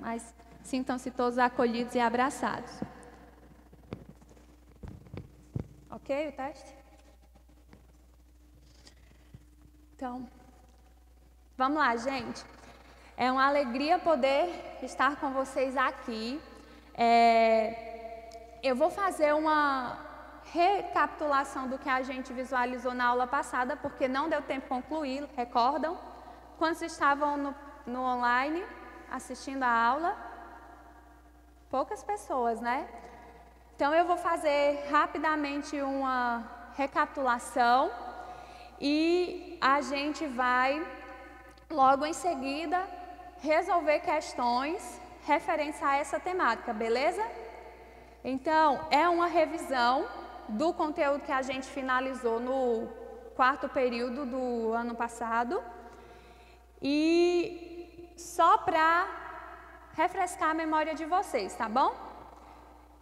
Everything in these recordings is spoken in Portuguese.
mas sintam-se todos acolhidos e abraçados. Ok, o teste? Então, vamos lá, gente. É uma alegria poder estar com vocês aqui. Eu vou fazer uma recapitulação do que a gente visualizou na aula passada, porque não deu tempo de concluir, recordam? Quantos estavam no online assistindo a aula? Poucas pessoas, né? Então eu vou fazer rapidamente uma recapitulação e a gente vai logo em seguida resolver questões referentes a essa temática, beleza? Então, é uma revisão do conteúdo que a gente finalizou no 4º período do ano passado. E só para refrescar a memória de vocês, tá bom?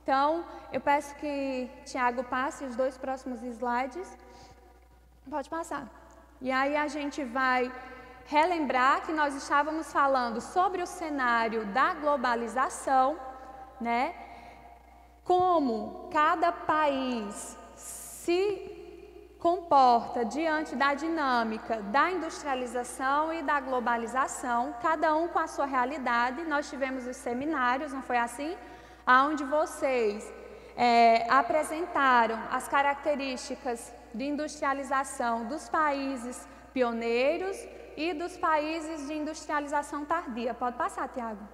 Então, eu peço que Tiago passe os 2 próximos slides. Pode passar. E aí a gente vai relembrar que nós estávamos falando sobre o cenário da globalização, né? Como cada país se comporta diante da dinâmica da industrialização e da globalização, cada um com a sua realidade. Nós tivemos os seminários, não foi assim? Onde vocês apresentaram as características de industrialização dos países pioneiros e dos países de industrialização tardia. Pode passar, Tiago.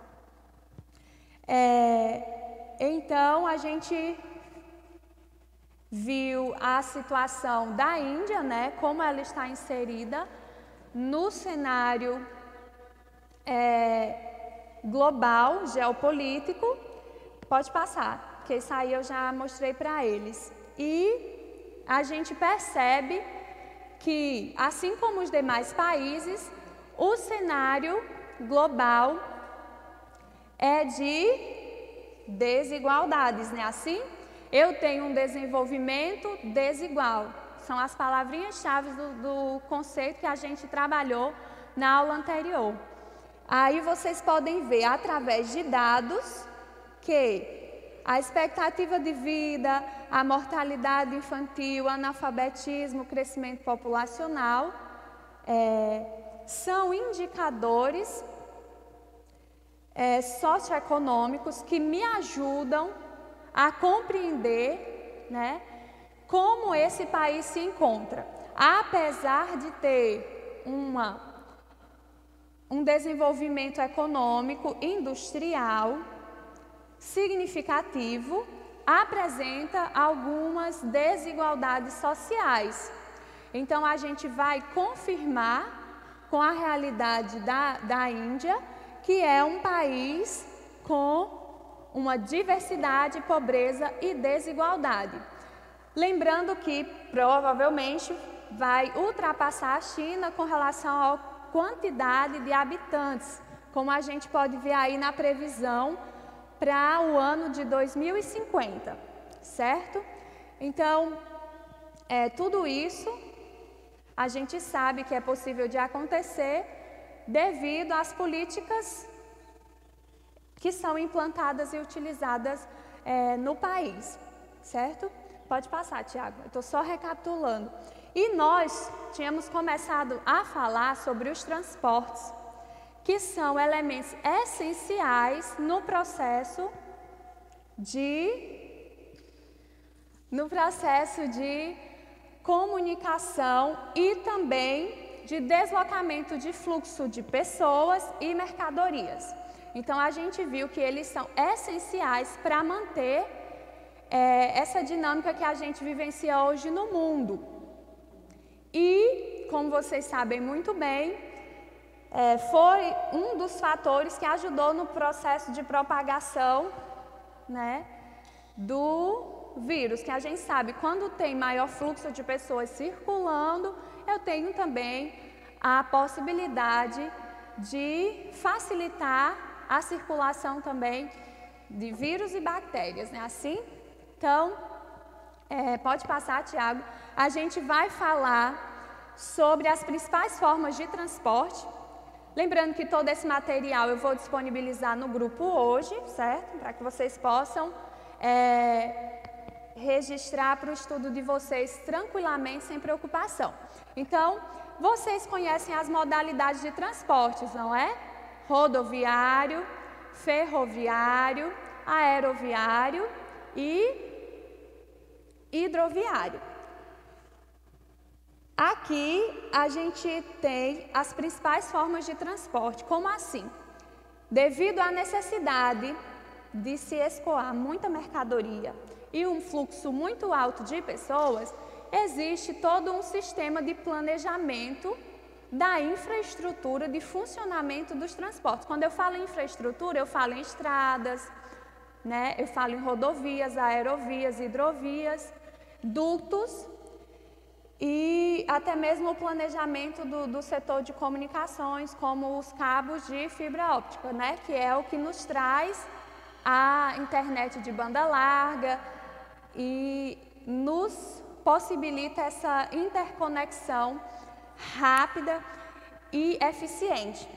Então, a gente viu a situação da Índia, né, como ela está inserida no cenário global, geopolítico. Pode passar, porque isso aí eu já mostrei para eles. E a gente percebe que, assim como os demais países, o cenário global é de desigualdades, né? Assim, eu tenho um desenvolvimento desigual. São as palavrinhas-chave do conceito que a gente trabalhou na aula anterior. Aí vocês podem ver, através de dados, que a expectativa de vida, a mortalidade infantil, o analfabetismo, o crescimento populacional, são indicadores socioeconômicos que me ajudam a compreender, né, como esse país se encontra. Apesar de ter um desenvolvimento econômico industrial significativo, apresenta algumas desigualdades sociais. Então, a gente vai confirmar com a realidade da Índia, que é um país com uma diversidade, pobreza e desigualdade. Lembrando que, provavelmente, vai ultrapassar a China com relação à quantidade de habitantes, como a gente pode ver aí na previsão para o ano de 2050, certo? Então, tudo isso a gente sabe que é possível de acontecer devido às políticas que são implantadas e utilizadas no país, certo? Pode passar, Tiago, eu estou só recapitulando. E nós tínhamos começado a falar sobre os transportes, que são elementos essenciais no processo de comunicação e também de deslocamento de fluxo de pessoas e mercadorias. Então, a gente viu que eles são essenciais para manter essa dinâmica que a gente vivencia hoje no mundo. E, como vocês sabem muito bem, foi um dos fatores que ajudou no processo de propagação, né, do vírus, que a gente sabe, quando tem maior fluxo de pessoas circulando, eu tenho também a possibilidade de facilitar a circulação também de vírus e bactérias, né? Assim, então, pode passar, Tiago. A gente vai falar sobre as principais formas de transporte. Lembrando que todo esse material eu vou disponibilizar no grupo hoje, certo? Para que vocês possam registrar para o estudo de vocês tranquilamente, sem preocupação. Então, vocês conhecem as modalidades de transportes, não é? Rodoviário, ferroviário, aeroviário e hidroviário. Aqui a gente tem as principais formas de transporte. Como assim? Devido à necessidade de se escoar muita mercadoria e um fluxo muito alto de pessoas, existe todo um sistema de planejamento da infraestrutura de funcionamento dos transportes. Quando eu falo em infraestrutura, eu falo em estradas, né? Eu falo em rodovias, aerovias, hidrovias, dutos e até mesmo o planejamento do setor de comunicações, como os cabos de fibra óptica, né? Que é o que nos traz a internet de banda larga e nos possibilita essa interconexão rápida e eficiente.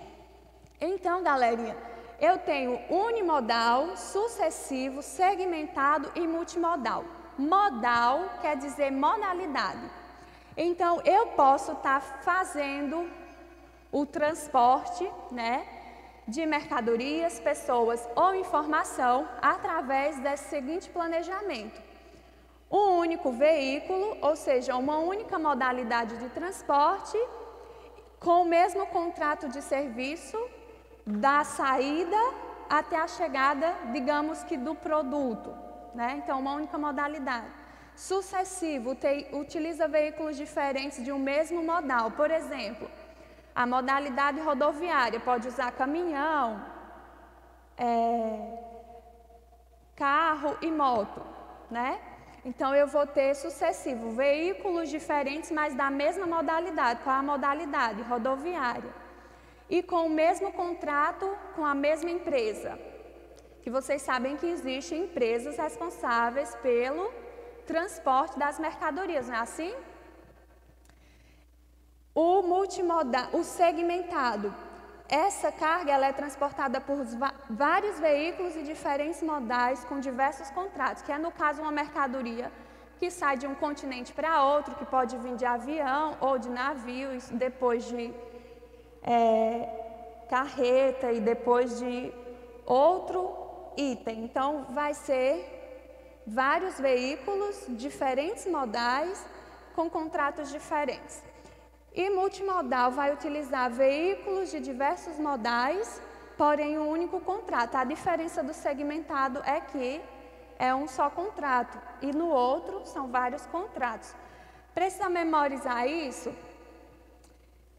Então, galerinha, eu tenho unimodal, sucessivo, segmentado e multimodal. Modal quer dizer modalidade. Então, eu posso estar fazendo o transporte, né, de mercadorias, pessoas ou informação através desse seguinte planejamento. Um único veículo, ou seja, uma única modalidade de transporte, com o mesmo contrato de serviço, da saída até a chegada, digamos que do produto, né? Então, uma única modalidade. Sucessivo, utiliza veículos diferentes de um mesmo modal. Por exemplo, a modalidade rodoviária pode usar caminhão, carro e moto, né? Então, eu vou ter sucessivo, veículos diferentes, mas da mesma modalidade. Qual é a modalidade? Rodoviária. E com o mesmo contrato com a mesma empresa. Que vocês sabem que existem empresas responsáveis pelo transporte das mercadorias, não é assim? O multimodal, o segmentado. Essa carga ela é transportada por vários veículos e diferentes modais com diversos contratos, que é no caso uma mercadoria que sai de um continente para outro, que pode vir de avião ou de navio, depois de carreta e depois de outro item. Então, vai ser vários veículos, diferentes modais, com contratos diferentes. E multimodal vai utilizar veículos de diversos modais, porém um único contrato. A diferença do segmentado é que é um só contrato e no outro são vários contratos. Precisa memorizar isso?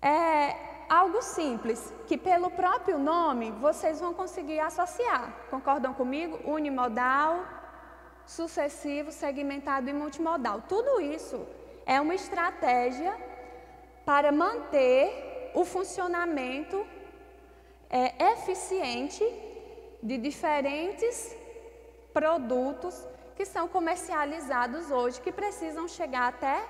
É algo simples, que pelo próprio nome vocês vão conseguir associar. Concordam comigo? Unimodal, sucessivo, segmentado e multimodal. Tudo isso é uma estratégia para manter o funcionamento eficiente de diferentes produtos que são comercializados hoje, que precisam chegar até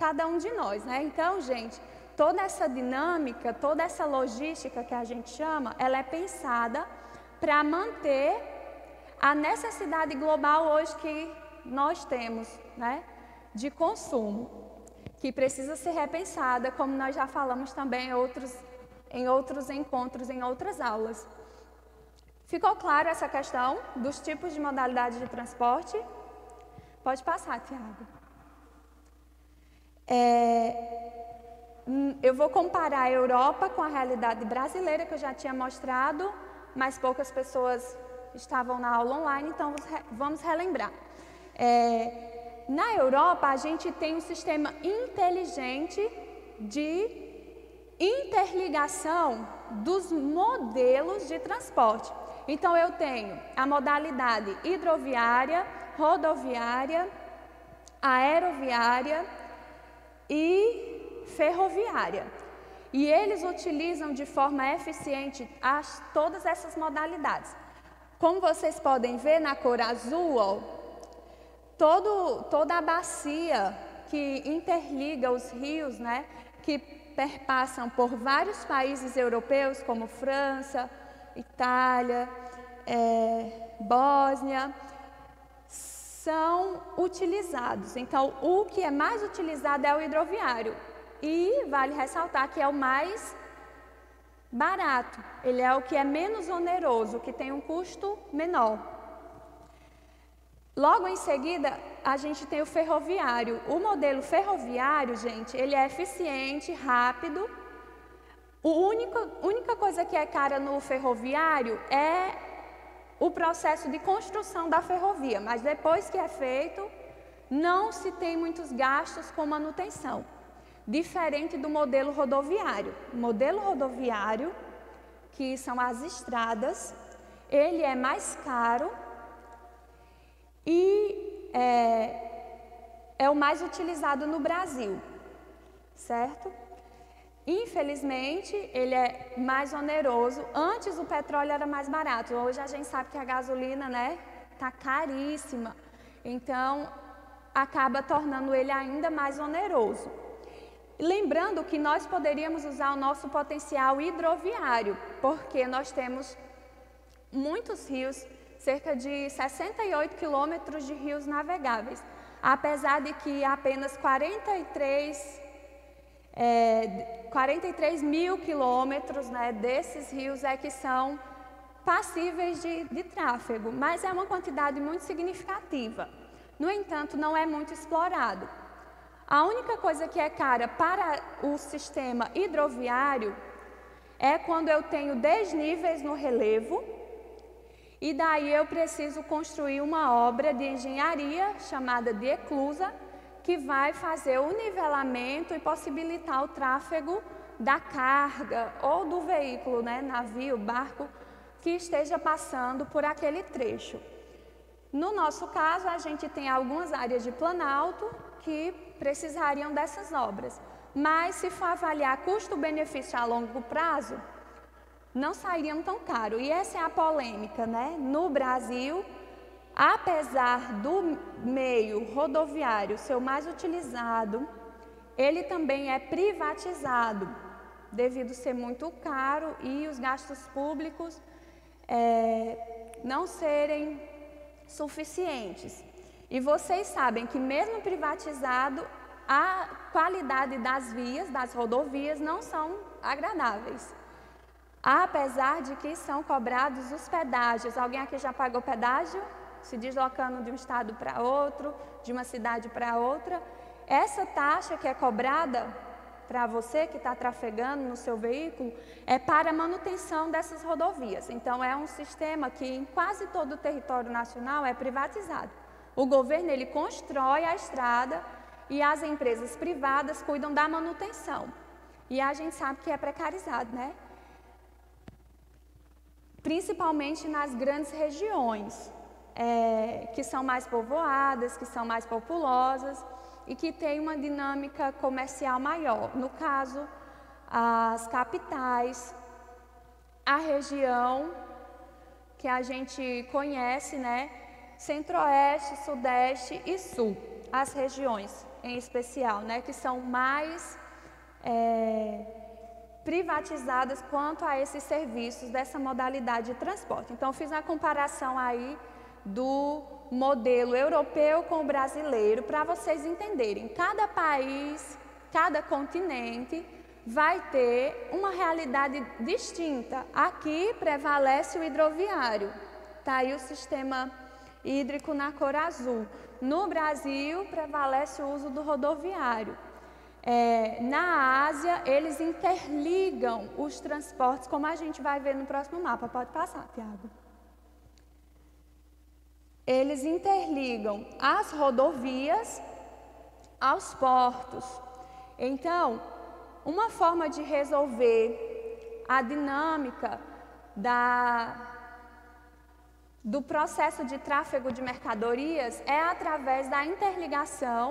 cada um de nós, né? Então, gente, toda essa dinâmica, toda essa logística que a gente chama, ela é pensada para manter a necessidade global hoje que nós temos, né, de consumo, que precisa ser repensada, como nós já falamos também em outros encontros, em outras aulas. Ficou claro essa questão dos tipos de modalidade de transporte? Pode passar, Tiago. Eu vou comparar a Europa com a realidade brasileira, que eu já tinha mostrado, mas poucas pessoas estavam na aula online, então vamos relembrar. Na Europa, a gente tem um sistema inteligente de interligação dos modelos de transporte. Então, eu tenho a modalidade hidroviária, rodoviária, aeroviária e ferroviária. E eles utilizam de forma eficiente todas essas modalidades. Como vocês podem ver na cor azul, ó, toda a bacia que interliga os rios, né, que perpassam por vários países europeus, como França, Itália, Bósnia, são utilizados. Então, o que é mais utilizado é o hidroviário. E vale ressaltar que é o mais barato, ele é o que é menos oneroso, que tem um custo menor. Logo em seguida, a gente tem o ferroviário. O modelo ferroviário, gente, ele é eficiente, rápido. A única coisa que é cara no ferroviário é o processo de construção da ferrovia, mas depois que é feito, não se tem muitos gastos com manutenção. Diferente do modelo rodoviário. O modelo rodoviário, que são as estradas, ele é mais caro e é o mais utilizado no Brasil, certo? Infelizmente, ele é mais oneroso. Antes o petróleo era mais barato, hoje a gente sabe que a gasolina, né, tá caríssima. Então, acaba tornando ele ainda mais oneroso. Lembrando que nós poderíamos usar o nosso potencial hidroviário, porque nós temos muitos rios, cerca de 68 quilômetros de rios navegáveis, apesar de que apenas 43 mil quilômetros, né, desses rios é que são passíveis de tráfego, mas é uma quantidade muito significativa. No entanto, não é muito explorado. A única coisa que é cara para o sistema hidroviário é quando eu tenho desníveis no relevo e daí eu preciso construir uma obra de engenharia chamada de eclusa que vai fazer o nivelamento e possibilitar o tráfego da carga ou do veículo, né, navio, barco, que esteja passando por aquele trecho. No nosso caso, a gente tem algumas áreas de planalto que precisariam dessas obras, mas se for avaliar custo-benefício a longo prazo, não sairiam tão caro. E essa é a polêmica, né? No Brasil, apesar do meio rodoviário ser o mais utilizado, ele também é privatizado, devido ser muito caro e os gastos públicos não serem suficientes. E vocês sabem que mesmo privatizado, a qualidade das vias, das rodovias, não são agradáveis. Apesar de que são cobrados os pedágios. Alguém aqui já pagou pedágio? Se deslocando de um estado para outro, de uma cidade para outra. Essa taxa que é cobrada para você que está trafegando no seu veículo é para a manutenção dessas rodovias. Então, é um sistema que em quase todo o território nacional é privatizado. O governo, ele constrói a estrada e as empresas privadas cuidam da manutenção. E a gente sabe que é precarizado, né? Principalmente nas grandes regiões, que são mais povoadas, que são mais populosas e que têm uma dinâmica comercial maior. No caso, as capitais, a região que a gente conhece, né? Centro-Oeste, Sudeste e Sul, as regiões em especial, né, que são mais privatizadas quanto a esses serviços dessa modalidade de transporte. Então, fiz uma comparação aí do modelo europeu com o brasileiro para vocês entenderem. Cada país, cada continente vai ter uma realidade distinta. Aqui prevalece o hidroviário, tá aí o sistema hídrico na cor azul. No Brasil, prevalece o uso do rodoviário. Na Ásia, eles interligam os transportes, como a gente vai ver no próximo mapa. Pode passar, Tiago. Eles interligam as rodovias aos portos. Então, uma forma de resolver a dinâmica do processo de tráfego de mercadorias é através da interligação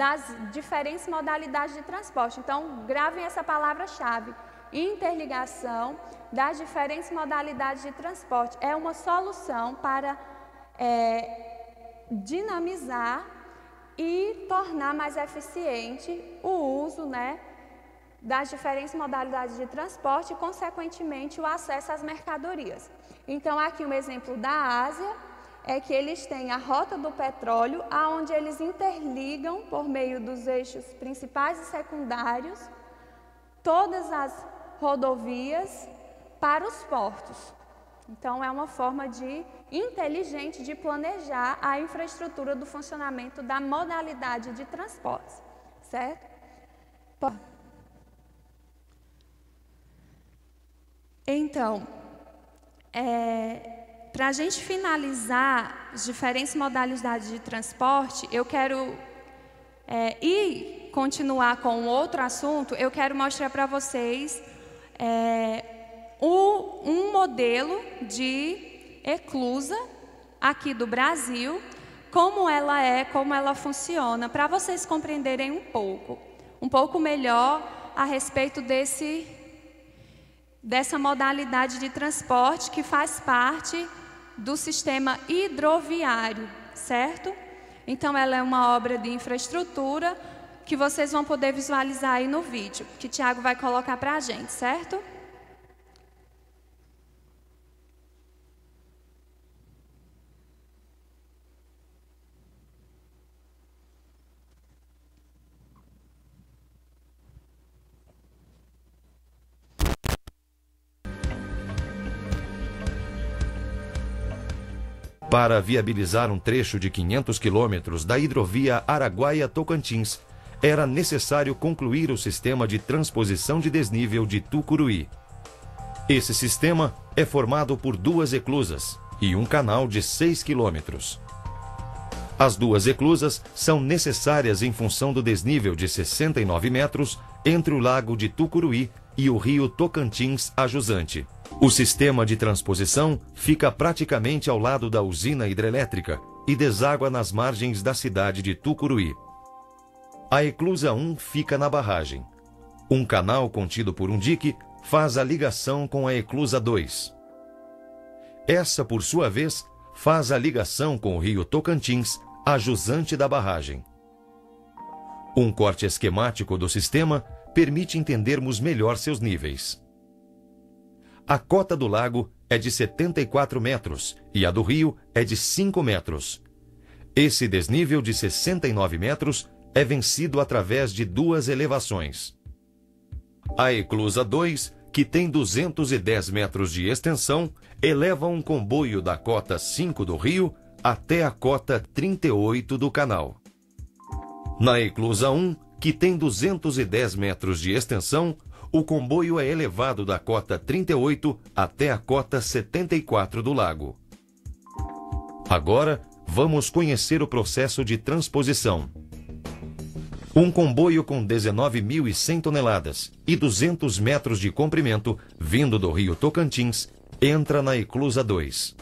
das diferentes modalidades de transporte. Então, gravem essa palavra-chave, interligação das diferentes modalidades de transporte. É uma solução para dinamizar e tornar mais eficiente o uso, né, das diferentes modalidades de transporte e, consequentemente, o acesso às mercadorias. Então, aqui um exemplo da Ásia é que eles têm a rota do petróleo, aonde eles interligam, por meio dos eixos principais e secundários, todas as rodovias para os portos. Então, é uma forma inteligente de planejar a infraestrutura do funcionamento da modalidade de transportes, certo? Então, para a gente finalizar as diferentes modalidades de transporte, eu quero continuar com outro assunto. Eu quero mostrar para vocês um modelo de eclusa aqui do Brasil, como ela funciona, para vocês compreenderem um pouco melhor a respeito dessa modalidade de transporte que faz parte do sistema hidroviário, certo? Então, ela é uma obra de infraestrutura que vocês vão poder visualizar aí no vídeo, que o Tiago vai colocar para a gente, certo? Para viabilizar um trecho de 500 quilômetros da hidrovia Araguaia-Tocantins, era necessário concluir o sistema de transposição de desnível de Tucuruí. Esse sistema é formado por 2 eclusas e um canal de 6 quilômetros. As 2 eclusas são necessárias em função do desnível de 69 metros entre o lago de Tucuruí e o rio Tocantins a jusante. O sistema de transposição fica praticamente ao lado da usina hidrelétrica e deságua nas margens da cidade de Tucuruí. A eclusa 1 fica na barragem. Um canal contido por um dique faz a ligação com a eclusa 2. Essa, por sua vez, faz a ligação com o rio Tocantins, a jusante da barragem. Um corte esquemático do sistema permite entendermos melhor seus níveis. A cota do lago é de 74 metros e a do rio é de 5 metros. Esse desnível de 69 metros é vencido através de 2 elevações. A eclusa 2, que tem 210 metros de extensão, eleva um comboio da cota 5 do rio até a cota 38 do canal. Na eclusa 1, que tem 210 metros de extensão, o comboio é elevado da cota 38 até a cota 74 do lago. Agora, vamos conhecer o processo de transposição. Um comboio com 19.100 toneladas e 200 metros de comprimento, vindo do rio Tocantins, entra na eclusa 2.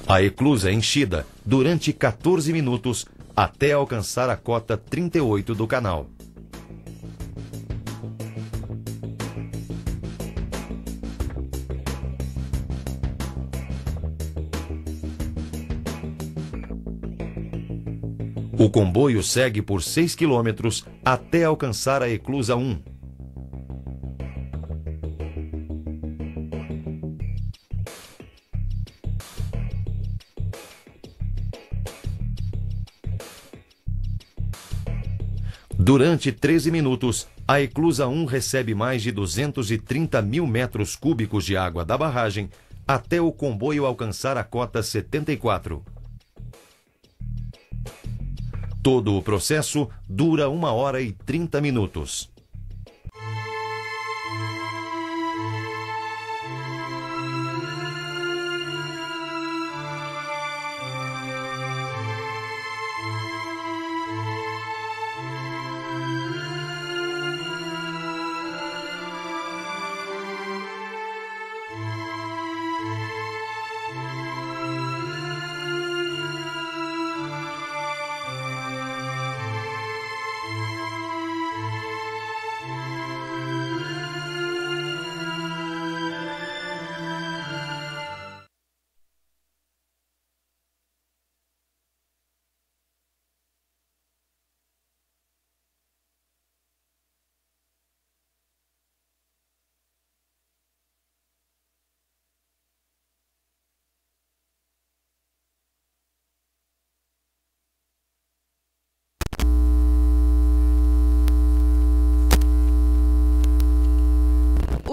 A eclusa é enchida durante 14 minutos até alcançar a cota 38 do canal. O comboio segue por 6 quilômetros até alcançar a eclusa 1. Durante 13 minutos, a eclusa 1 recebe mais de 230 mil metros cúbicos de água da barragem até o comboio alcançar a cota 74. Todo o processo dura 1 hora e 30 minutos.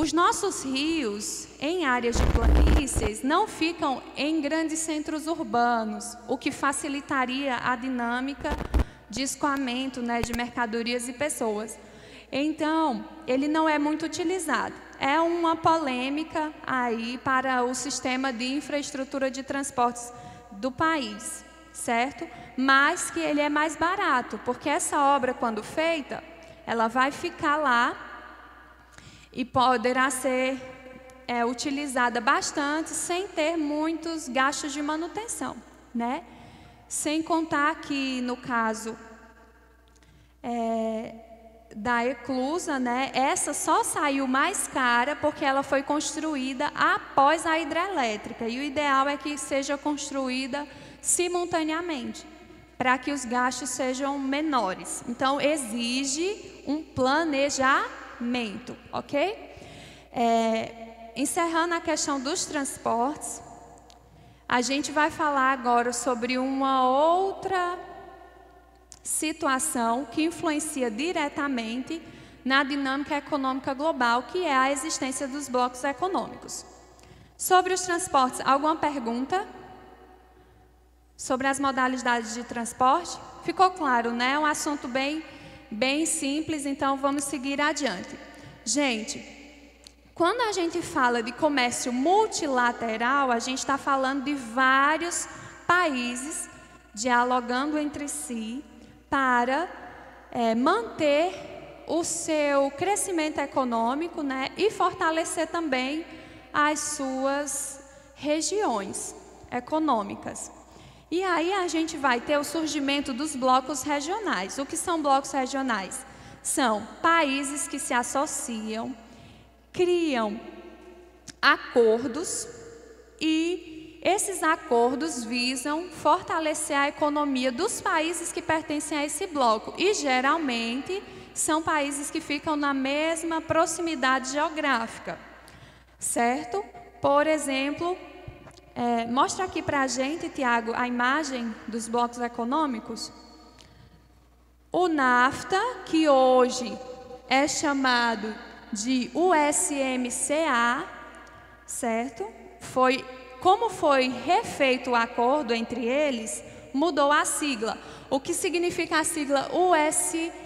Os nossos rios, em áreas de planícies, não ficam em grandes centros urbanos, o que facilitaria a dinâmica de escoamento, né, de mercadorias e pessoas. Então, ele não é muito utilizado. É uma polêmica aí para o sistema de infraestrutura de transportes do país, certo? Mas que ele é mais barato, porque essa obra, quando feita, ela vai ficar lá e poderá ser utilizada bastante sem ter muitos gastos de manutenção, né? Sem contar que, no caso da Eclusa, né, essa só saiu mais cara porque ela foi construída após a hidrelétrica. E o ideal é que seja construída simultaneamente, para que os gastos sejam menores. Então, exige um planejamento, ok? Encerrando a questão dos transportes, a gente vai falar agora sobre uma outra situação que influencia diretamente na dinâmica econômica global, que é a existência dos blocos econômicos. Sobre os transportes, alguma pergunta? Sobre as modalidades de transporte? Ficou claro, né? É um assunto bem simples, então vamos seguir adiante. Gente, quando a gente fala de comércio multilateral, a gente está falando de vários países dialogando entre si para manter o seu crescimento econômico, né, e fortalecer também as suas regiões econômicas. E aí a gente vai ter o surgimento dos blocos regionais. O que são blocos regionais? São países que se associam, criam acordos e esses acordos visam fortalecer a economia dos países que pertencem a esse bloco. E geralmente são países que ficam na mesma proximidade geográfica, certo? Por exemplo, mostra aqui para a gente, Tiago, a imagem dos blocos econômicos. O NAFTA, que hoje é chamado de USMCA, certo? Como foi refeito o acordo entre eles, mudou a sigla. O que significa a sigla USMCA?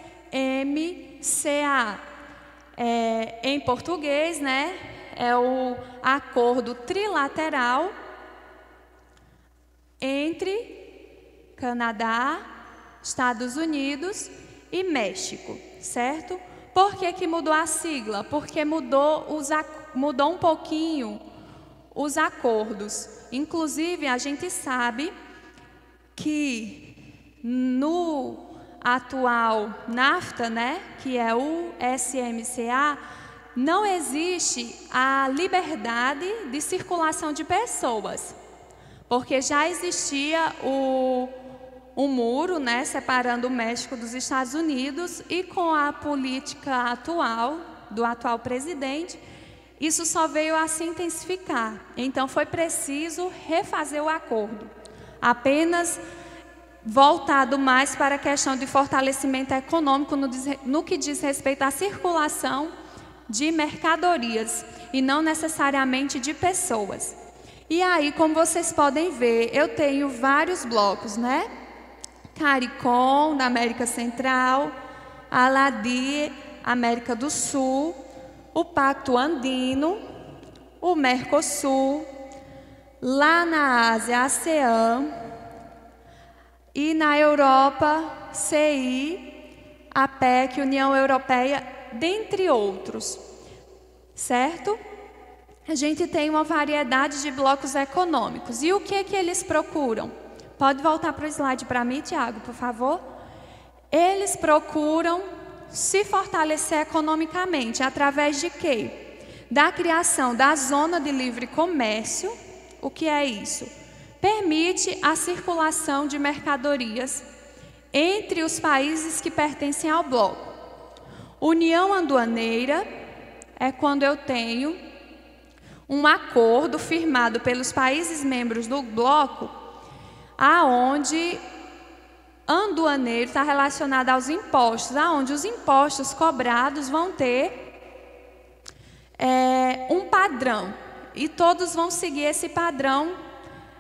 Em português, né? É o acordo trilateral entre Canadá, Estados Unidos e México, certo? Por que mudou a sigla? Porque mudou um pouquinho os acordos. Inclusive, a gente sabe que no atual NAFTA, né, que é o USMCA, não existe a liberdade de circulação de pessoas, porque já existia um muro, né, separando o México dos Estados Unidos, e com a política atual, do atual presidente, isso só veio a se intensificar. Então, foi preciso refazer o acordo, apenas voltado mais para a questão de fortalecimento econômico no que diz respeito à circulação de mercadorias, e não necessariamente de pessoas. E aí, como vocês podem ver, eu tenho vários blocos, né? CARICOM, da América Central, ALADI, América do Sul, o Pacto Andino, o Mercosul, lá na Ásia, ASEAN, e na Europa, CI, APEC, União Europeia, dentre outros, certo? A gente tem uma variedade de blocos econômicos. E o que eles procuram? Pode voltar para o slide para mim, Tiago, por favor? Eles procuram se fortalecer economicamente, através de quê? Da criação da zona de livre comércio. O que é isso? Permite a circulação de mercadorias entre os países que pertencem ao bloco. União aduaneira é quando eu tenho um acordo firmado pelos países membros do bloco, aonde aduaneiro está relacionado aos impostos, aonde os impostos cobrados vão ter um padrão. E todos vão seguir esse padrão.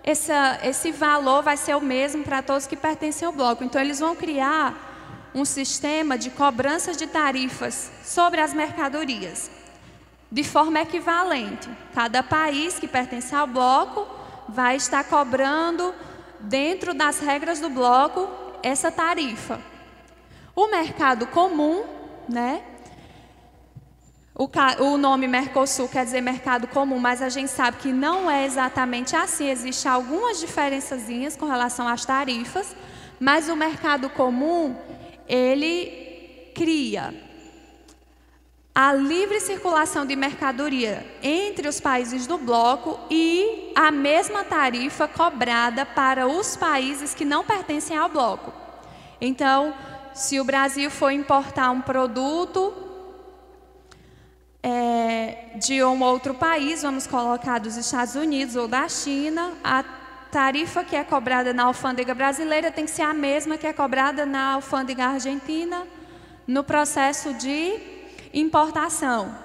Esse valor vai ser o mesmo para todos que pertencem ao bloco. Então, eles vão criar um sistema de cobrança de tarifas sobre as mercadorias, de forma equivalente. Cada país que pertence ao bloco vai estar cobrando, dentro das regras do bloco, essa tarifa. O mercado comum, né? O nome Mercosul quer dizer mercado comum, mas a gente sabe que não é exatamente assim. Existem algumas diferençazinhas com relação às tarifas, mas o mercado comum, ele cria a livre circulação de mercadoria entre os países do bloco e a mesma tarifa cobrada para os países que não pertencem ao bloco. Então, se o Brasil for importar um produto de um outro país, vamos colocar dos Estados Unidos ou da China, a tarifa que é cobrada na alfândega brasileira tem que ser a mesma que é cobrada na alfândega argentina no processo de importação,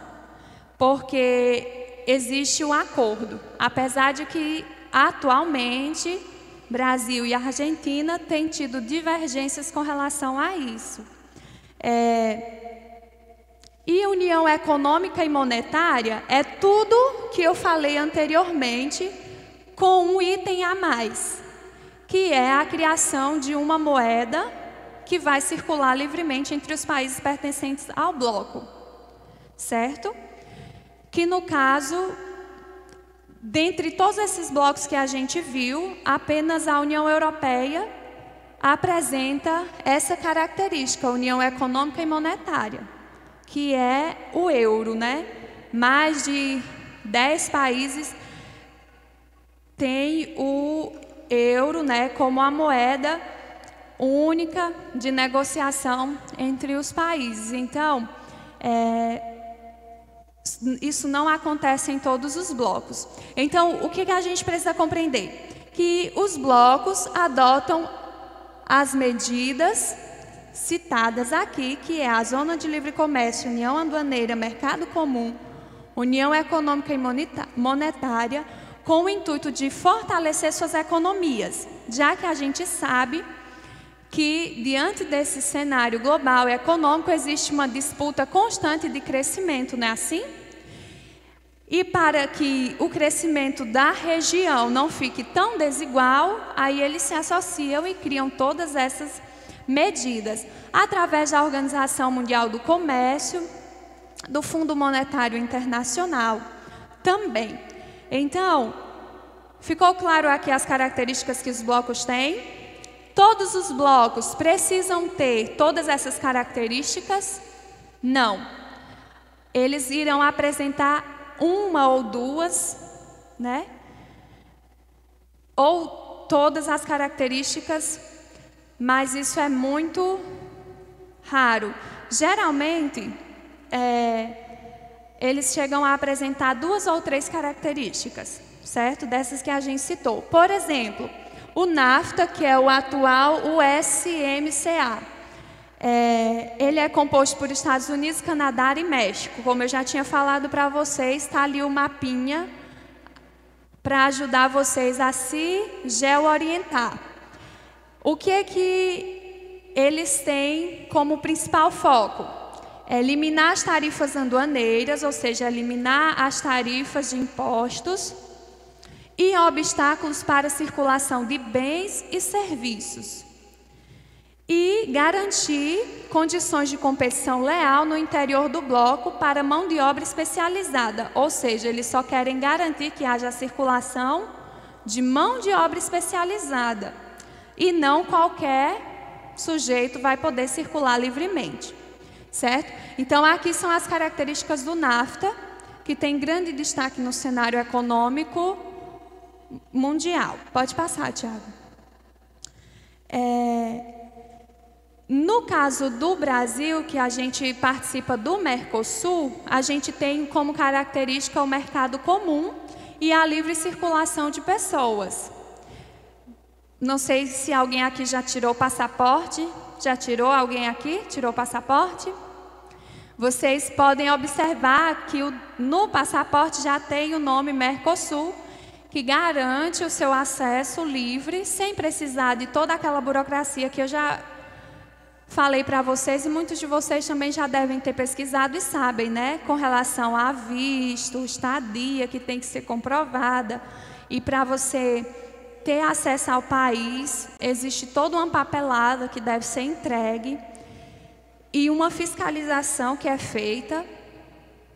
porque existe um acordo, apesar de que atualmente Brasil e Argentina têm tido divergências com relação a isso. E União Econômica e Monetária é tudo que eu falei anteriormente, com um item a mais, que é a criação de uma moeda que vai circular livremente entre os países pertencentes ao bloco, certo? Que no caso, dentre todos esses blocos que a gente viu, apenas a União Europeia apresenta essa característica, União Econômica e Monetária, que é o euro, né? Mais de 10 países têm o euro, né, como a moeda única de negociação entre os países. Então, isso não acontece em todos os blocos. Então, o que a gente precisa compreender? Que os blocos adotam as medidas citadas aqui, que é a Zona de Livre Comércio, União Aduaneira, Mercado Comum, União Econômica e Monetária, com o intuito de fortalecer suas economias, já que a gente sabe que, diante desse cenário global e econômico, existe uma disputa constante de crescimento, não é assim? E para que o crescimento da região não fique tão desigual, aí eles se associam e criam todas essas medidas, através da Organização Mundial do Comércio, do Fundo Monetário Internacional também. Então, ficou claro aqui as características que os blocos têm? Todos os blocos precisam ter todas essas características? Não. Eles irão apresentar uma ou duas, né? Ou todas as características, mas isso é muito raro. Geralmente, eles chegam a apresentar 2 ou 3 características, certo? Dessas que a gente citou. Por exemplo, o NAFTA, que é o atual USMCA. Ele é composto por Estados Unidos, Canadá e México. Como eu já tinha falado para vocês, está ali o mapinha para ajudar vocês a se geoorientar. O que eles têm como principal foco? Eliminar as tarifas aduaneiras, ou seja, eliminar as tarifas de impostos e obstáculos para a circulação de bens e serviços. E garantir condições de competição leal no interior do bloco para mão de obra especializada, ou seja, eles só querem garantir que haja circulação de mão de obra especializada e não qualquer sujeito vai poder circular livremente, certo? Então, aqui são as características do NAFTA, que tem grande destaque no cenário econômico mundial. Pode passar, Tiago. No caso do Brasil, que a gente participa do Mercosul, a gente tem como característica o mercado comum e a livre circulação de pessoas. Não sei se alguém aqui já tirou o passaporte. Já tirou? Alguém aqui tirou o passaporte? vocês podem observar que no passaporte já tem o nome Mercosul, que garante o seu acesso livre, sem precisar de toda aquela burocracia que eu já falei para vocês, e muitos de vocês também já devem ter pesquisado e sabem, né? Com relação a visto, estadia, que tem que ser comprovada. E para você ter acesso ao país, existe toda uma papelada que deve ser entregue e uma fiscalização que é feita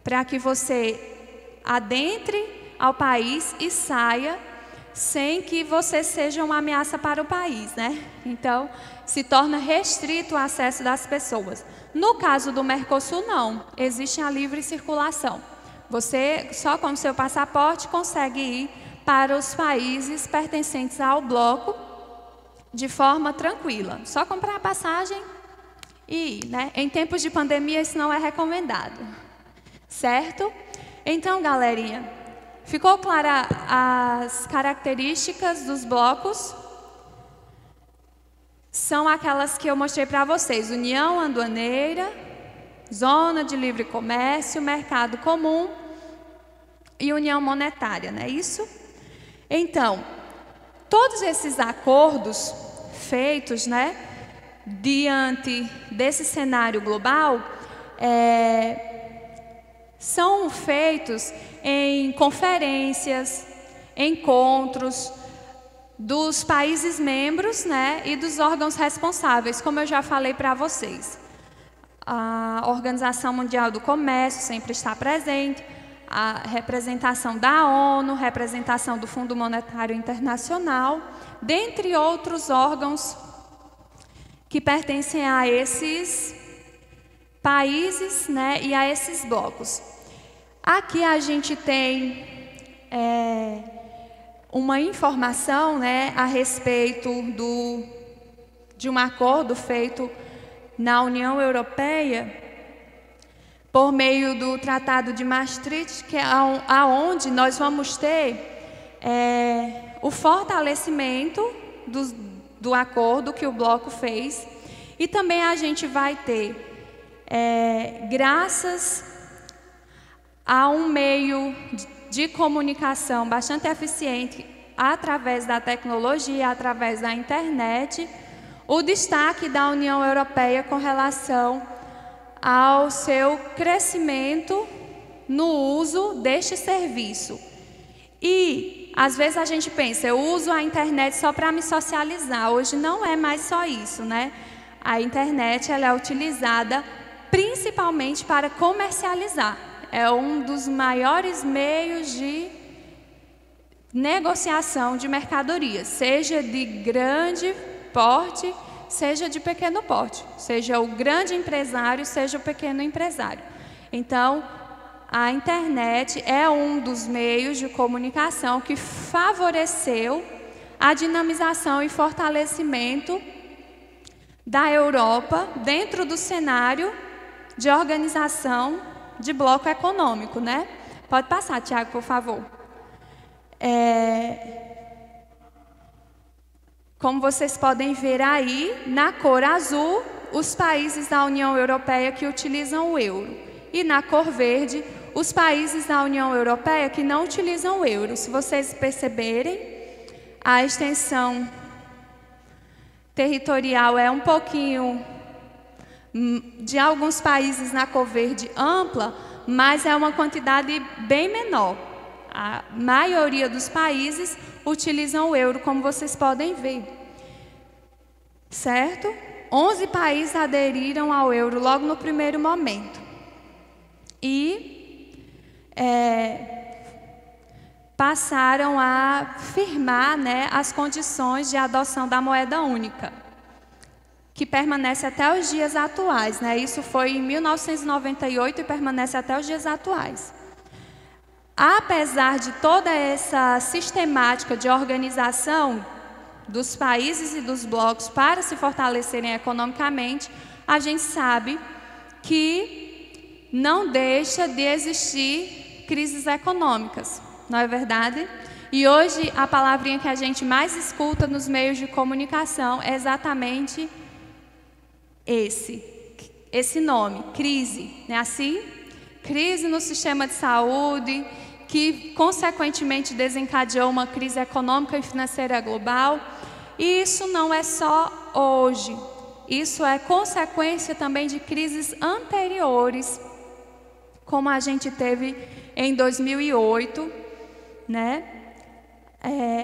para que você adentre ao país e saia sem que você seja uma ameaça para o país, né? Então, se torna restrito o acesso das pessoas. No caso do Mercosul, não. Existe a livre circulação. Você, só com o seu passaporte, consegue ir para os países pertencentes ao bloco de forma tranquila. Só comprar a passagem e ir, né? Em tempos de pandemia, isso não é recomendado. Certo? Então, galerinha, ficou clara as características dos blocos? São aquelas que eu mostrei para vocês: União Aduaneira, Zona de Livre Comércio, Mercado Comum e União Monetária, não é isso? Então, todos esses acordos feitos, né, diante desse cenário global, são feitos em conferências, encontros dos países membros, né, e dos órgãos responsáveis, como eu já falei para vocês. A Organização Mundial do Comércio sempre está presente, a representação da ONU, representação do Fundo Monetário Internacional, dentre outros órgãos que pertencem a esses países, né, e a esses blocos. Aqui a gente tem uma informação, né, a respeito de um acordo feito na União Europeia por meio do Tratado de Maastricht, que é aonde nós vamos ter o fortalecimento do acordo que o bloco fez, e também a gente vai ter, graças a um meio de comunicação bastante eficiente através da tecnologia, através da internet, o destaque da União Europeia com relação ao seu crescimento no uso deste serviço. E, às vezes, a gente pensa, eu uso a internet só para me socializar. Hoje não é mais só isso, né? A internet, ela é utilizada principalmente para comercializar. É um dos maiores meios de negociação de mercadorias, seja de grande porte, seja de pequeno porte, seja o grande empresário, seja o pequeno empresário. Então, a internet é um dos meios de comunicação que favoreceu a dinamização e fortalecimento da Europa dentro do cenário de organização de bloco econômico, né? Pode passar, Tiago, por favor. Como vocês podem ver aí, na cor azul, os países da União Europeia que utilizam o euro. E na cor verde, os países da União Europeia que não utilizam o euro. Se vocês perceberem, a extensão territorial é um pouquinho de alguns países na cor verde ampla, mas é uma quantidade bem menor. A maioria dos países utilizam o euro, como vocês podem ver. Certo? 11 países aderiram ao euro logo no primeiro momento. E passaram a firmar, né, as condições de adoção da moeda única, que permanece até os dias atuais, né? Isso foi em 1998 e permanece até os dias atuais. Apesar de toda essa sistemática de organização dos países e dos blocos para se fortalecerem economicamente, a gente sabe que não deixa de existir crises econômicas, não é verdade? E hoje a palavrinha que a gente mais escuta nos meios de comunicação é exatamente esse nome, crise, não é assim? Crise no sistema de saúde, que consequentemente desencadeou uma crise econômica e financeira global. E isso não é só hoje, isso é consequência também de crises anteriores, como a gente teve em 2008, né?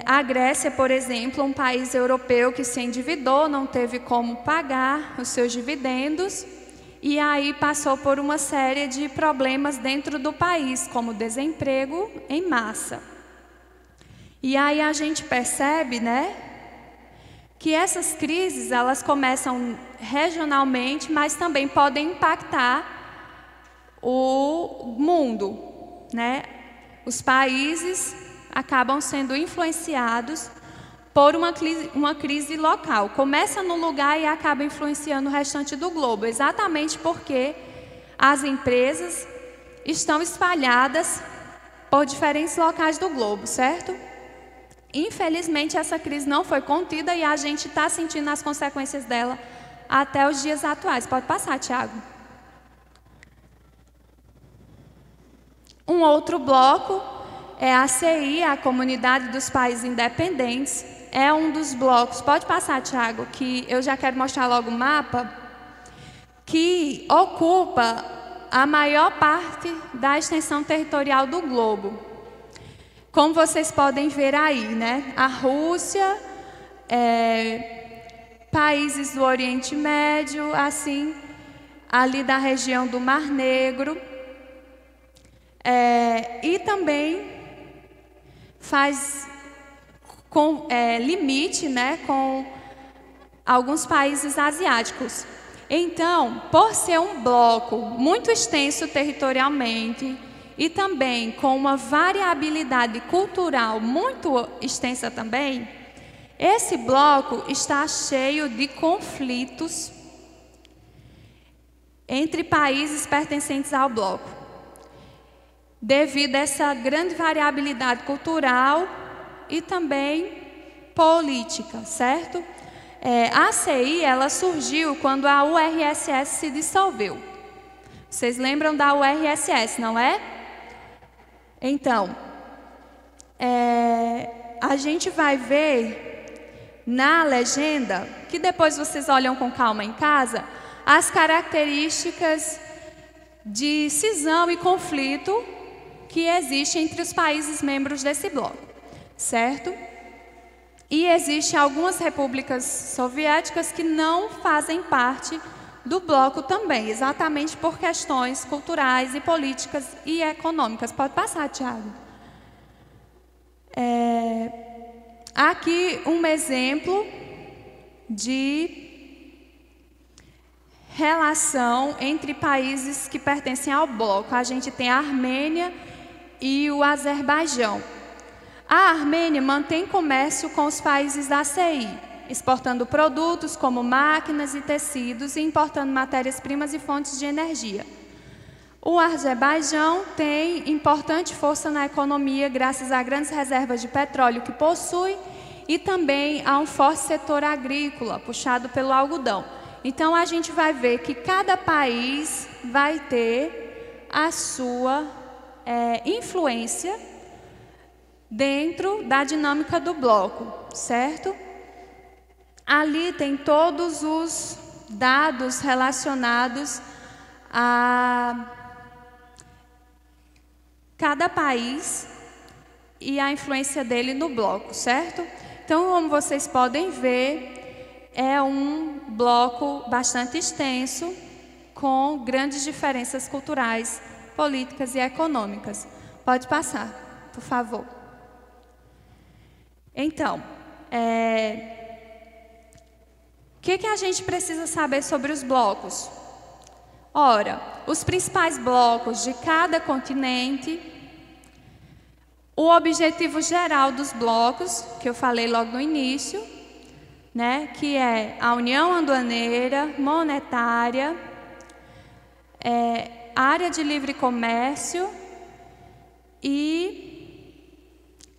A Grécia, por exemplo, um país europeu que se endividou, não teve como pagar os seus dividendos, e aí passou por uma série de problemas dentro do país, como desemprego em massa. E aí a gente percebe, né, que essas crises, elas começam regionalmente, mas também podem impactar o mundo, né? Os países acabam sendo influenciados por uma crise local. Começa no lugar e acaba influenciando o restante do globo, exatamente porque as empresas estão espalhadas por diferentes locais do globo, certo? Infelizmente, essa crise não foi contida e a gente está sentindo as consequências dela até os dias atuais. Pode passar, Tiago. Um outro bloco é a CI, a Comunidade dos Países Independentes. É um dos blocos, pode passar, Tiago, que eu já quero mostrar logo o mapa, que ocupa a maior parte da extensão territorial do globo. Como vocês podem ver aí, né? A Rússia, países do Oriente Médio, assim, ali da região do Mar Negro, e também faz limite, né, com alguns países asiáticos. Então, por ser um bloco muito extenso territorialmente e também com uma variabilidade cultural muito extensa também, esse bloco está cheio de conflitos entre países pertencentes ao bloco, devido a essa grande variabilidade cultural e também política, certo? A CI, ela surgiu quando a URSS se dissolveu. Vocês lembram da URSS, não é? Então, a gente vai ver na legenda, que depois vocês olham com calma em casa, as características de cisão e conflito que existe entre os países membros desse bloco, certo? E existem algumas repúblicas soviéticas que não fazem parte do bloco também, exatamente por questões culturais e políticas e econômicas. Pode passar, Tiago. Aqui um exemplo de relação entre países que pertencem ao bloco. A gente tem a Armênia e o Azerbaijão. A Armênia mantém comércio com os países da CI, exportando produtos como máquinas e tecidos e importando matérias-primas e fontes de energia. O Azerbaijão tem importante força na economia graças a grandes reservas de petróleo que possui e também a um forte setor agrícola, puxado pelo algodão. Então, a gente vai ver que cada país vai ter a sua influência dentro da dinâmica do bloco, certo? Ali tem todos os dados relacionados a cada país e a influência dele no bloco, certo? Então, como vocês podem ver, é um bloco bastante extenso, com grandes diferenças culturais, políticas e econômicas. Pode passar, por favor. Então, o que a gente precisa saber sobre os blocos? Ora, os principais blocos de cada continente, o objetivo geral dos blocos, que eu falei logo no início, né, que é a união aduaneira, monetária, área de livre comércio e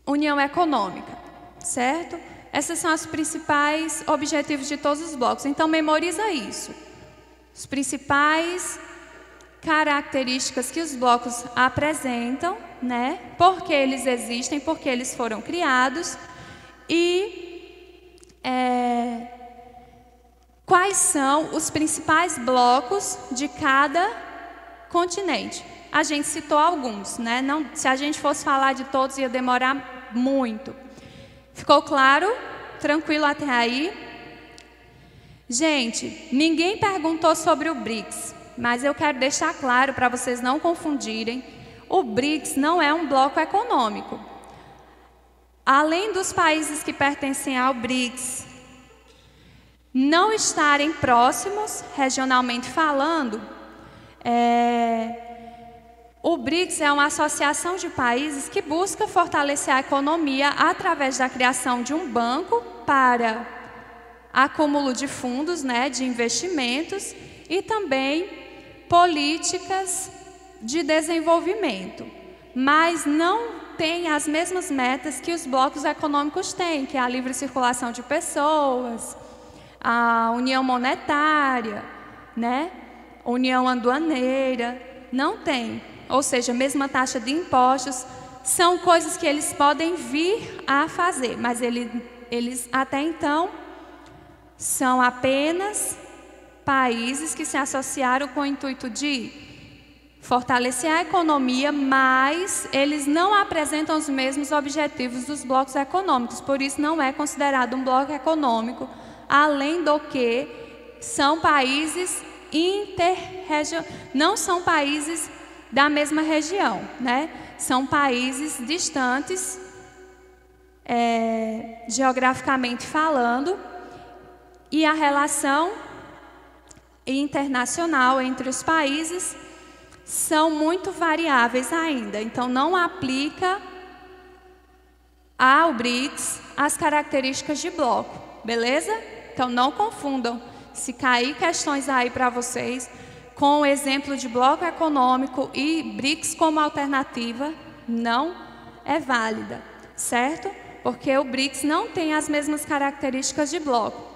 união econômica, certo? Esses são os principais objetivos de todos os blocos. Então, memoriza isso. As principais características que os blocos apresentam, né? Por que eles existem, por que eles foram criados e quais são os principais blocos de cada continente. A gente citou alguns, né? Não, se a gente fosse falar de todos ia demorar muito. Ficou claro? Tranquilo até aí? Gente, ninguém perguntou sobre o BRICS, mas eu quero deixar claro para vocês não confundirem. O BRICS não é um bloco econômico. Além dos países que pertencem ao BRICS não estarem próximos, regionalmente falando, o BRICS é uma associação de países que busca fortalecer a economia através da criação de um banco para acúmulo de fundos, né, de investimentos e também políticas de desenvolvimento, mas não tem as mesmas metas que os blocos econômicos têm, que é a livre circulação de pessoas, a união monetária, né, união aduaneira, não tem. Ou seja, mesma taxa de impostos, são coisas que eles podem vir a fazer, mas eles até então são apenas países que se associaram com o intuito de fortalecer a economia, mas eles não apresentam os mesmos objetivos dos blocos econômicos, por isso não é considerado um bloco econômico, além do que são países não são países da mesma região, né? São países distantes, geograficamente falando, e a relação internacional entre os países são muito variáveis ainda. Então, não aplica ao BRICS as características de bloco, beleza? Então, não confundam. Se cair questões aí para vocês, com o exemplo de bloco econômico e BRICS como alternativa, não é válida, certo? Porque o BRICS não tem as mesmas características de bloco.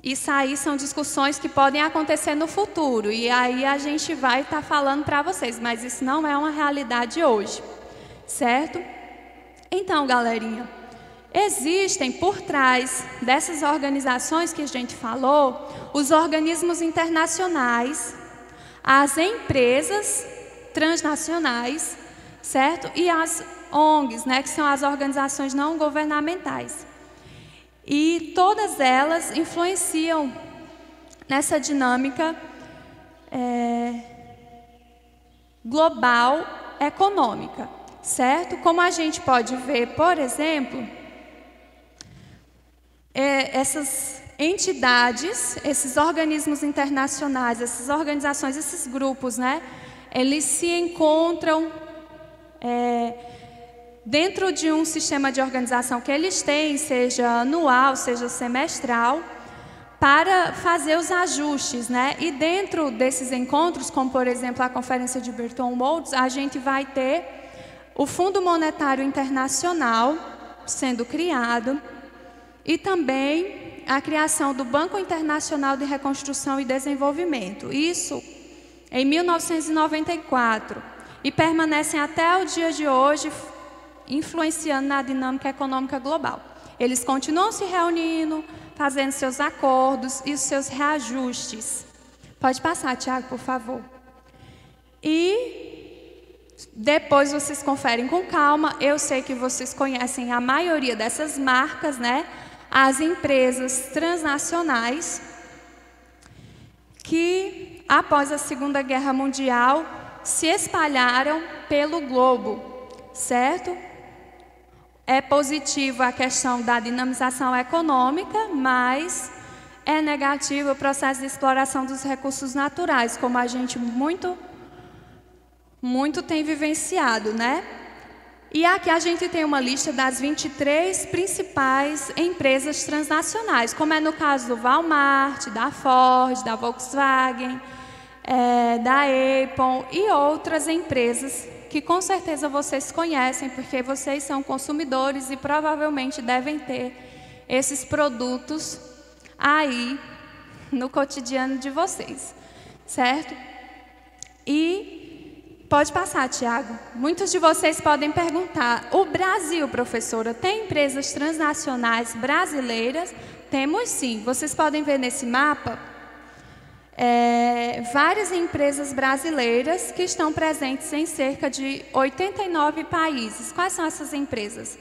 Isso aí são discussões que podem acontecer no futuro, e aí a gente vai estar falando para vocês, mas isso não é uma realidade hoje, certo? Então, galerinha, existem por trás dessas organizações que a gente falou, os organismos internacionais, as empresas transnacionais, certo? E as ONGs, né, que são as organizações não governamentais. E todas elas influenciam nessa dinâmica global econômica, certo? Como a gente pode ver, por exemplo, essas entidades, esses organismos internacionais, essas organizações, esses grupos, né? Eles se encontram dentro de um sistema de organização que eles têm, seja anual, seja semestral, para fazer os ajustes, né? E dentro desses encontros, como por exemplo a Conferência de Bretton Woods, a gente vai ter o Fundo Monetário Internacional sendo criado e também a criação do Banco Internacional de Reconstrução e Desenvolvimento. Isso em 1994 e permanecem até o dia de hoje influenciando na dinâmica econômica global. Eles continuam se reunindo, fazendo seus acordos e os seus reajustes. Pode passar, Tiago, por favor. E depois vocês conferem com calma. Eu sei que vocês conhecem a maioria dessas marcas, né? As empresas transnacionais que, após a Segunda Guerra Mundial, se espalharam pelo globo, certo? É positivo a questão da dinamização econômica, mas é negativo o processo de exploração dos recursos naturais, como a gente muito tem vivenciado, né? E aqui a gente tem uma lista das 23 principais empresas transnacionais, como é no caso do Walmart, da Ford, da Volkswagen, da Apple e outras empresas que com certeza vocês conhecem, porque vocês são consumidores e provavelmente devem ter esses produtos aí no cotidiano de vocês, certo? E pode passar, Tiago. Muitos de vocês podem perguntar, o Brasil, professora, tem empresas transnacionais brasileiras? Temos sim. Vocês podem ver nesse mapa várias empresas brasileiras que estão presentes em cerca de 89 países. Quais são essas empresas?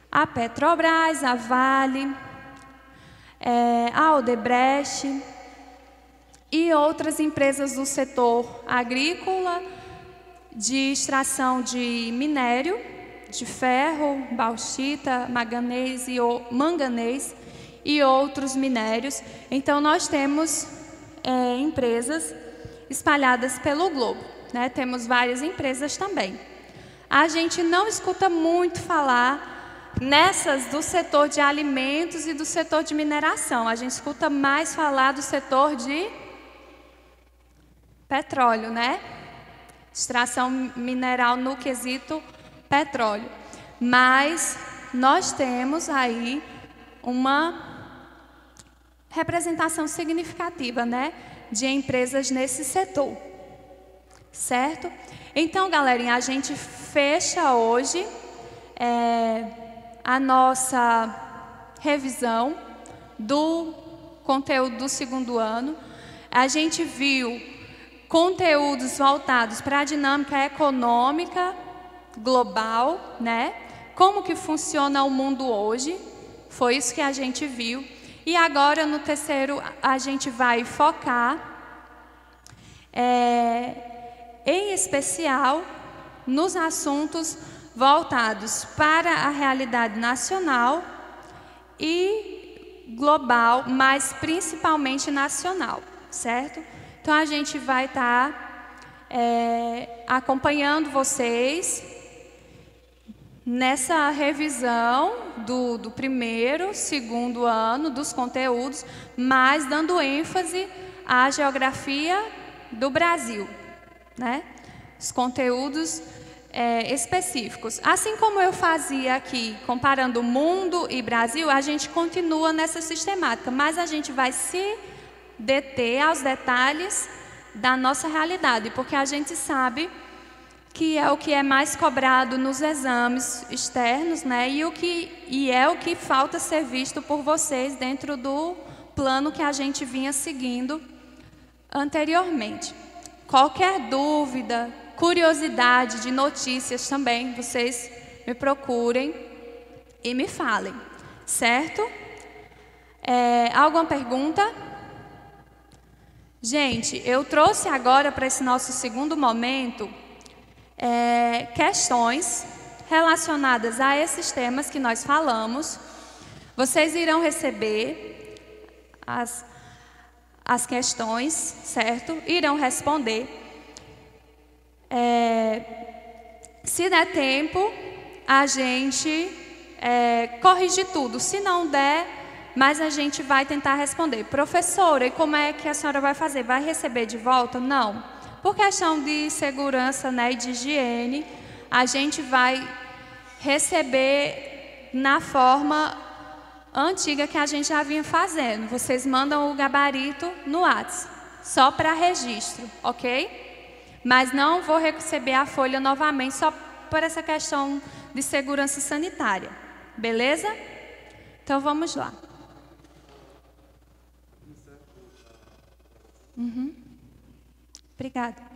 A Petrobras, a Vale, a Odebrecht e outras empresas do setor agrícola, de extração de minério, de ferro, bauxita, manganês e outros minérios. Então, nós temos empresas espalhadas pelo globo, né? Temos várias empresas também. A gente não escuta muito falar nessas do setor de alimentos e do setor de mineração. A gente escuta mais falar do setor de petróleo, né? Extração mineral no quesito petróleo. Mas nós temos aí uma representação significativa, né, de empresas nesse setor, certo? Então, galerinha, a gente fecha hoje a nossa revisão do conteúdo do segundo ano. A gente viu conteúdos voltados para a dinâmica econômica global, né? Como que funciona o mundo hoje, foi isso que a gente viu. E agora, no terceiro, a gente vai focar, em especial, nos assuntos voltados para a realidade nacional e global, mas principalmente nacional, certo? Então, a gente vai estar acompanhando vocês nessa revisão do primeiro, segundo ano dos conteúdos, mas dando ênfase à geografia do Brasil, né? Os conteúdos específicos. Assim como eu fazia aqui, comparando mundo e Brasil, a gente continua nessa sistemática, mas a gente vai se deter aos detalhes da nossa realidade, porque a gente sabe que é o que é mais cobrado nos exames externos, né? E é o que falta ser visto por vocês dentro do plano que a gente vinha seguindo anteriormente. Qualquer dúvida, curiosidade de notícias também, vocês me procurem e me falem, certo? Alguma pergunta? Gente, eu trouxe agora para esse nosso segundo momento questões relacionadas a esses temas que nós falamos. Vocês irão receber as questões, certo? Irão responder. Se der tempo, a gente corrige tudo. Se não der, mas a gente vai tentar responder. Professora, e como é que a senhora vai fazer? Vai receber de volta? Não. Por questão de segurança, né, e de higiene, a gente vai receber na forma antiga que a gente já vinha fazendo. Vocês mandam o gabarito no WhatsApp, só para registro, ok? Mas não vou receber a folha novamente, só por essa questão de segurança sanitária. Beleza? Então, vamos lá. Obrigada.